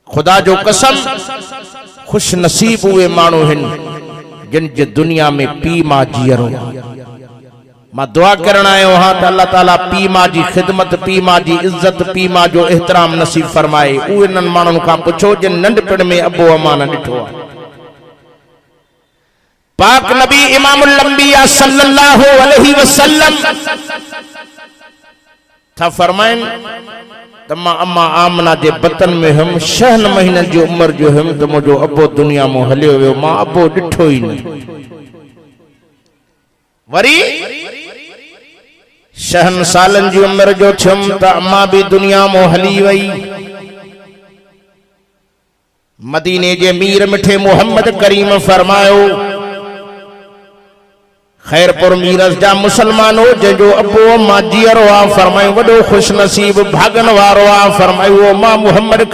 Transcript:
खुदा जो कसम खुश नसीब हुए माण्हू आहिनि जिन जे दुनिया में पी मां जीअरो। मां दुआ करण आयो हां त अल्लाह ताला पी मां जी ख़िदमत, पी मां जी इज्जत, पी मां जो एहतराम नसीब फरमाए। उहे इन्हनि माण्हुनि खां पुछो जिन नंढपिण में अबो अमा न ॾिठो आहे। पाक नबी इमामुल अंबिया सल्लल्लाहु अलैहि वसल्लम था फरमाइन त मां अम्मा आमना जे बतन में हम 6 महीननि जी उम्र जो हम त मुंहिंजो अबो दुनिया में हलियो वियो, मां अबो ॾिठो ई न। वरी 6 सालनि जी उम्र जो थियुमि त अम्मा भी दुनिया में हली वई। मदीने जे मीर मिठे मोहम्मद करीम फरमायो खैरपुर मीरस जा मुसलमानो जो अबो अम्मा जीअरो आ, फरमायो वॾो खुश नसीब भागन वारो आ। फरमायो मां मोहम्मद